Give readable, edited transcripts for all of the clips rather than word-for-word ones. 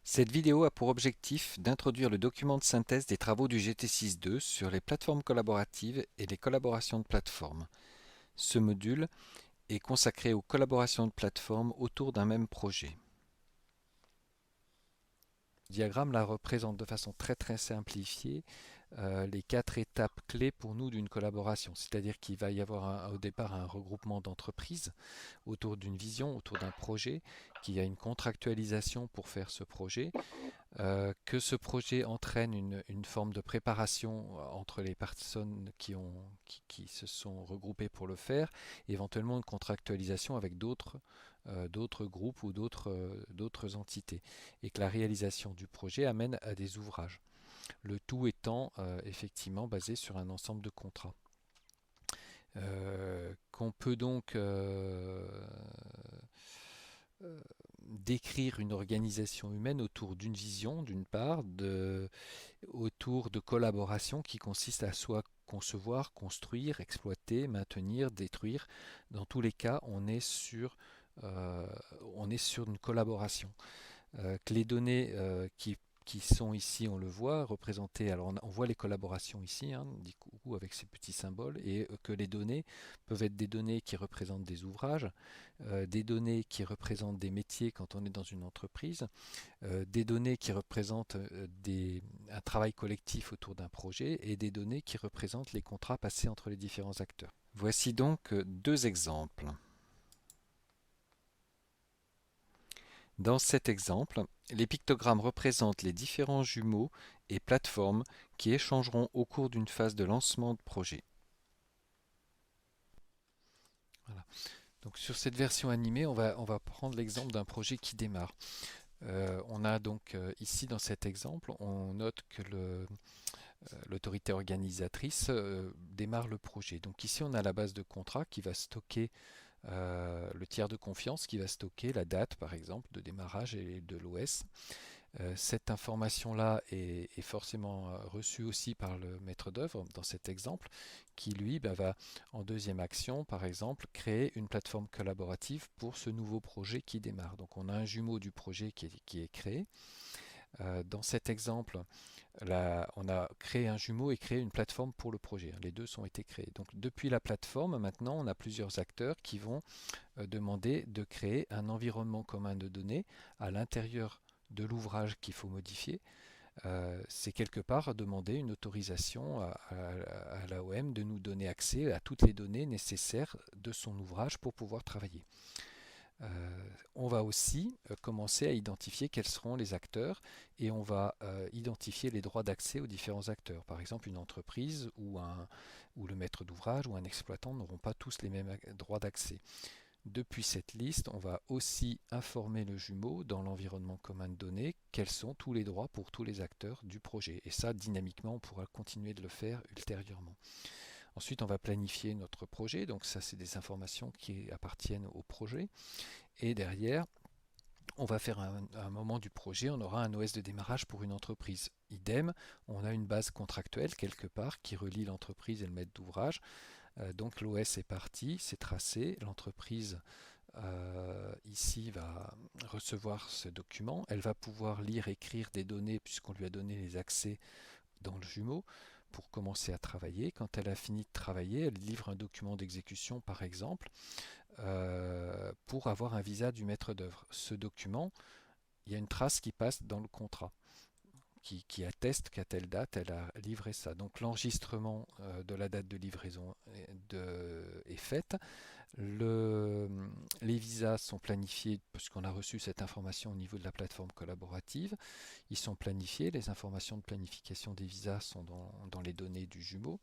Cette vidéo a pour objectif d'introduire le document de synthèse des travaux du GT6.2 sur les plateformes collaboratives et les collaborations de plateformes. Ce module est consacré aux collaborations de plateformes autour d'un même projet. Le diagramme là représente de façon très simplifiée les quatre étapes clés pour nous d'une collaboration. C'est-à-dire qu'il va y avoir au départ un regroupement d'entreprises autour d'une vision, autour d'un projet, qu'il y a une contractualisation pour faire ce projet, que ce projet entraîne une forme de préparation entre les personnes qui se sont regroupées pour le faire, éventuellement une contractualisation avec d'autres groupes ou d'autres entités, et que la réalisation du projet amène à des ouvrages. Le tout étant effectivement basé sur un ensemble de contrats. Qu'on peut donc décrire une organisation humaine autour d'une vision, d'une part, autour de collaboration qui consiste à soit concevoir, construire, exploiter, maintenir, détruire. Dans tous les cas, euh, on est sur une collaboration. Que les données qui sont ici, on le voit, représentées. Alors on voit les collaborations ici, hein, du coup, avec ces petits symboles, et que les données peuvent être des données qui représentent des ouvrages, des données qui représentent des métiers quand on est dans une entreprise, des données qui représentent un travail collectif autour d'un projet, et des données qui représentent les contrats passés entre les différents acteurs. Voici donc deux exemples. Dans cet exemple, les pictogrammes représentent les différents jumeaux et plateformes qui échangeront au cours d'une phase de lancement de projet. Voilà. Donc sur cette version animée, on va prendre l'exemple d'un projet qui démarre. On a donc ici dans cet exemple, on note que l'autorité organisatrice démarre le projet. Donc ici on a la base de contrat qui va stocker le tiers de confiance qui va stocker la date par exemple de démarrage et de l'OS. Cette information-là est forcément reçue aussi par le maître d'œuvre dans cet exemple, qui lui va en deuxième action, par exemple, créer une plateforme collaborative pour ce nouveau projet qui démarre. Donc on a un jumeau du projet qui est créé. Dans cet exemple, là, on a créé un jumeau et créé une plateforme pour le projet. Les deux ont été créés. Donc depuis la plateforme, maintenant, on a plusieurs acteurs qui vont demander de créer un environnement commun de données à l'intérieur de l'ouvrage qu'il faut modifier. C'est quelque part demander une autorisation à l'AOM de nous donner accès à toutes les données nécessaires de son ouvrage pour pouvoir travailler. On va aussi commencer à identifier quels seront les acteurs et on va identifier les droits d'accès aux différents acteurs. Par exemple, une entreprise ou le maître d'ouvrage ou un exploitant n'auront pas tous les mêmes droits d'accès. Depuis cette liste, on va aussi informer le jumeau dans l'environnement commun de données quels sont tous les droits pour tous les acteurs du projet. Et ça, dynamiquement, on pourra continuer de le faire ultérieurement. Ensuite, on va planifier notre projet. Donc ça, c'est des informations qui appartiennent au projet. Et derrière, on va faire un moment du projet, on aura un OS de démarrage pour une entreprise. Idem, on a une base contractuelle quelque part qui relie l'entreprise et le maître d'ouvrage. Donc l'OS est parti, c'est tracé, l'entreprise ici va recevoir ce document, elle va pouvoir lire, écrire des données puisqu'on lui a donné les accès dans le jumeau pour commencer à travailler. Quand elle a fini de travailler, elle livre un document d'exécution par exemple pour avoir un visa du maître d'œuvre. Ce document, il y a une trace qui passe dans le contrat qui atteste qu'à telle date, elle a livré ça. Donc l'enregistrement de la date de livraison est fait. Les visas sont planifiés, puisqu'on a reçu cette information au niveau de la plateforme collaborative. Ils sont planifiés, les informations de planification des visas sont dans les données du jumeau.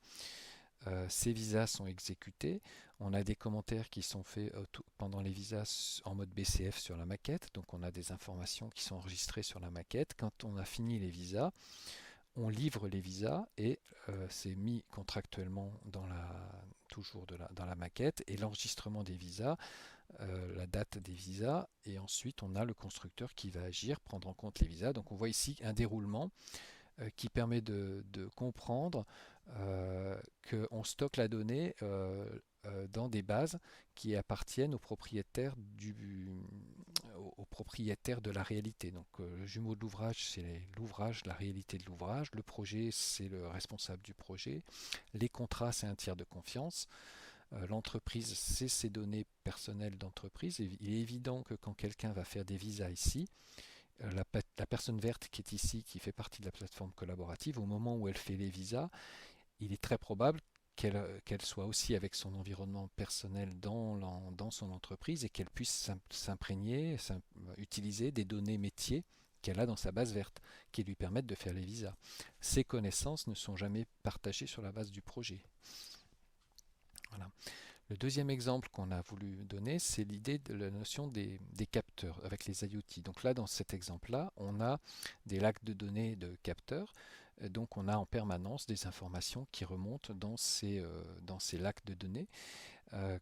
Ces visas sont exécutés. On a des commentaires qui sont faits pendant les visas en mode BCF sur la maquette. Donc on a des informations qui sont enregistrées sur la maquette. Quand on a fini les visas, on livre les visas et c'est mis contractuellement toujours dans la maquette et l'enregistrement des visas, la date des visas et ensuite on a le constructeur qui va agir, prendre en compte les visas. Donc on voit ici un déroulement qui permet de comprendre qu'on stocke la donnée dans des bases qui appartiennent aux propriétaires propriétaire de la réalité. Donc le jumeau de l'ouvrage, c'est l'ouvrage, la réalité de l'ouvrage. Le projet, c'est le responsable du projet. Les contrats, c'est un tiers de confiance. L'entreprise, c'est ses données personnelles d'entreprise. Il est évident que quand quelqu'un va faire des visas ici, la personne verte qui est ici, qui fait partie de la plateforme collaborative, au moment où elle fait les visas, il est très probable qu'elle soit aussi avec son environnement personnel dans son entreprise et qu'elle puisse s'imprégner, utiliser des données métiers qu'elle a dans sa base verte, qui lui permettent de faire les visas. Ces connaissances ne sont jamais partagées sur la base du projet. Voilà. Le deuxième exemple qu'on a voulu donner, c'est l'idée de la notion des capteurs avec les IoT. Donc là, dans cet exemple-là, on a des lacs de données de capteurs. Donc on a en permanence des informations qui remontent dans ces lacs de données.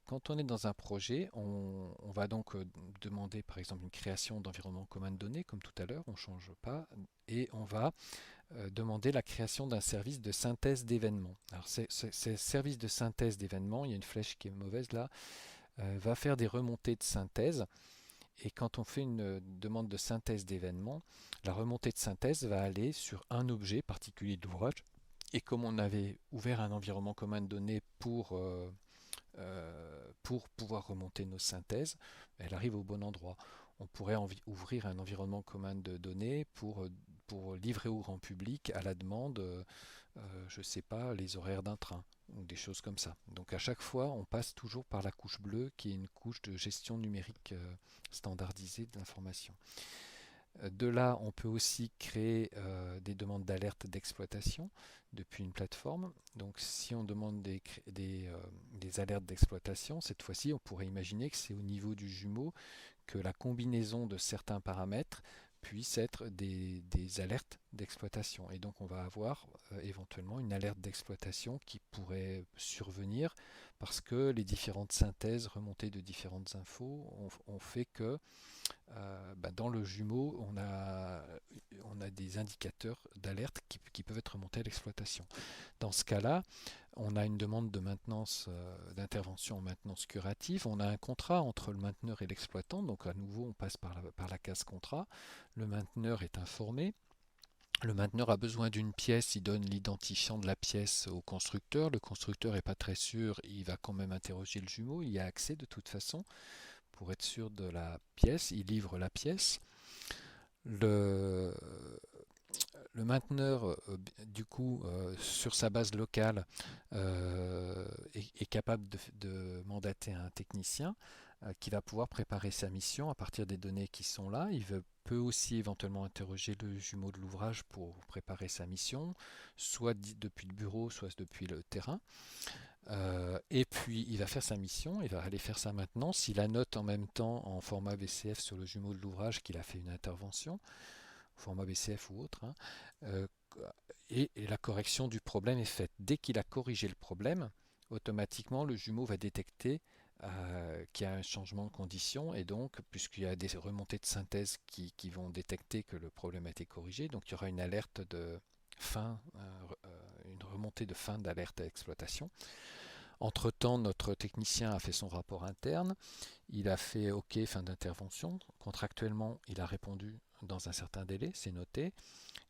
Quand on est dans un projet, on va donc demander par exemple une création d'environnement commun de données, comme tout à l'heure, on ne change pas, et on va demander la création d'un service de synthèse d'événements. Alors, ces services de synthèse d'événements, il y a une flèche qui est mauvaise là, va faire des remontées de synthèse. Et quand on fait une demande de synthèse d'événements, la remontée de synthèse va aller sur un objet particulier de l'ouvrage. Et comme on avait ouvert un environnement commun de données pour pouvoir remonter nos synthèses, elle arrive au bon endroit. On pourrait ouvrir un environnement commun de données pour livrer au grand public à la demande, je ne sais pas, les horaires d'un train ou des choses comme ça. Donc à chaque fois, on passe toujours par la couche bleue qui est une couche de gestion numérique standardisée de l'information. De là, on peut aussi créer des demandes d'alerte d'exploitation depuis une plateforme. Donc si on demande des alertes d'exploitation, cette fois-ci, on pourrait imaginer que c'est au niveau du jumeau que la combinaison de certains paramètres puisse être des alertes d'exploitation. Et donc on va avoir éventuellement une alerte d'exploitation qui pourrait survenir parce que les différentes synthèses remontées de différentes infos ont fait que dans le jumeau, on a des indicateurs d'alerte qui peuvent être remontés à l'exploitation. Dans ce cas-là, on a une demande de maintenance, d'intervention en maintenance curative. On a un contrat entre le mainteneur et l'exploitant. Donc à nouveau, on passe par la case contrat. Le mainteneur est informé. Le mainteneur a besoin d'une pièce, il donne l'identifiant de la pièce au constructeur. Le constructeur n'est pas très sûr, il va quand même interroger le jumeau. Il y a accès de toute façon pour être sûr de la pièce. Il livre la pièce. Le, le mainteneur, du coup, sur sa base locale, est capable de mandater un technicien qui va pouvoir préparer sa mission à partir des données qui sont là. Peut aussi éventuellement interroger le jumeau de l'ouvrage pour préparer sa mission, soit depuis le bureau, soit depuis le terrain. Et puis il va faire sa mission, il va aller faire sa maintenance. Il annote en même temps en format BCF sur le jumeau de l'ouvrage qu'il a fait une intervention, format BCF ou autre, hein. Euh, et la correction du problème est faite. Dès qu'il a corrigé le problème, automatiquement le jumeau va détecter qu'il y a un changement de condition et donc puisqu'il y a des remontées de synthèse qui vont détecter que le problème a été corrigé, donc il y aura une alerte de fin, une remontée de fin d'alerte à exploitation. Entre-temps, notre technicien a fait son rapport interne, il a fait OK, fin d'intervention. Contractuellement, il a répondu dans un certain délai, c'est noté.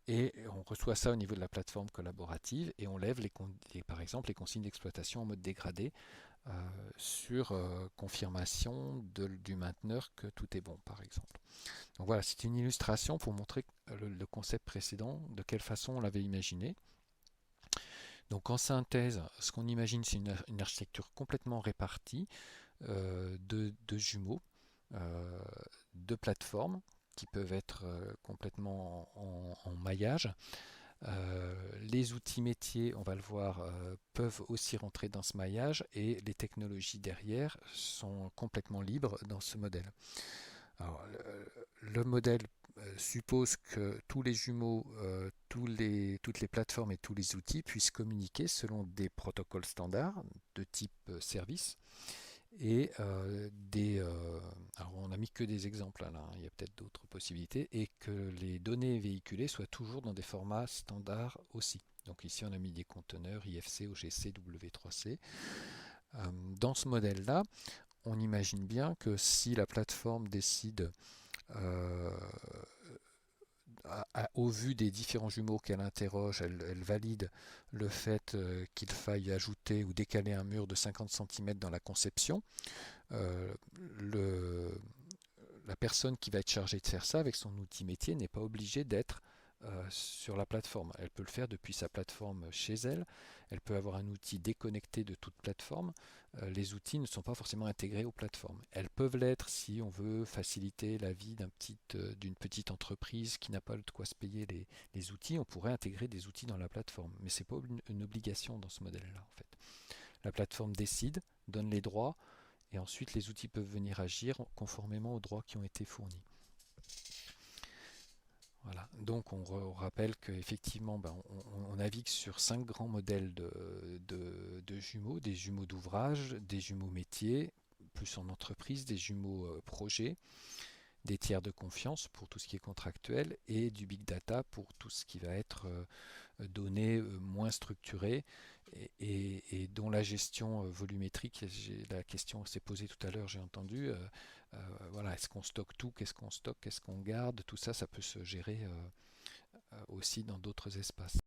Et on reçoit ça au niveau de la plateforme collaborative et on lève par exemple les consignes d'exploitation en mode dégradé sur confirmation du mainteneur que tout est bon, par exemple. Donc voilà, c'est une illustration pour montrer le concept précédent, de quelle façon on l'avait imaginé. Donc en synthèse, ce qu'on imagine, c'est une architecture complètement répartie de jumeaux, euh, de plateformes qui peuvent être complètement en maillage. Les outils métiers, on va le voir, peuvent aussi rentrer dans ce maillage et les technologies derrière sont complètement libres dans ce modèle. Alors, le modèle suppose que tous les jumeaux, toutes les plateformes et tous les outils puissent communiquer selon des protocoles standards de type service et alors on n'a mis que des exemples là, hein, il y a peut-être d'autres possibilités, et que les données véhiculées soient toujours dans des formats standards aussi. Donc ici on a mis des conteneurs IFC, OGC, W3C. Dans ce modèle-là, on imagine bien que si la plateforme décide euh, au vu des différents jumeaux qu'elle interroge, elle valide le fait qu'il faille ajouter ou décaler un mur de 50 cm dans la conception. Euh, le, la personne qui va être chargée de faire ça avec son outil métier n'est pas obligée d'être sur la plateforme. Elle peut le faire depuis sa plateforme chez elle. Elle peut avoir un outil déconnecté de toute plateforme. Les outils ne sont pas forcément intégrés aux plateformes. Elles peuvent l'être si on veut faciliter la vie d'une petite entreprise qui n'a pas de quoi se payer les outils. On pourrait intégrer des outils dans la plateforme, mais ce n'est pas une obligation dans ce modèle-là en fait. La plateforme décide, donne les droits, et ensuite les outils peuvent venir agir conformément aux droits qui ont été fournis. Voilà. Donc on rappelle qu'effectivement on navigue sur 5 grands modèles de jumeaux, des jumeaux d'ouvrage, des jumeaux métiers, plus en entreprise, des jumeaux projets, des tiers de confiance pour tout ce qui est contractuel et du big data pour tout ce qui va être données moins structurées et dont la gestion volumétrique, la question s'est posée tout à l'heure, j'ai entendu, voilà, est-ce qu'on stocke tout, qu'est-ce qu'on stocke, qu'est-ce qu'on garde, tout ça, ça peut se gérer aussi dans d'autres espaces.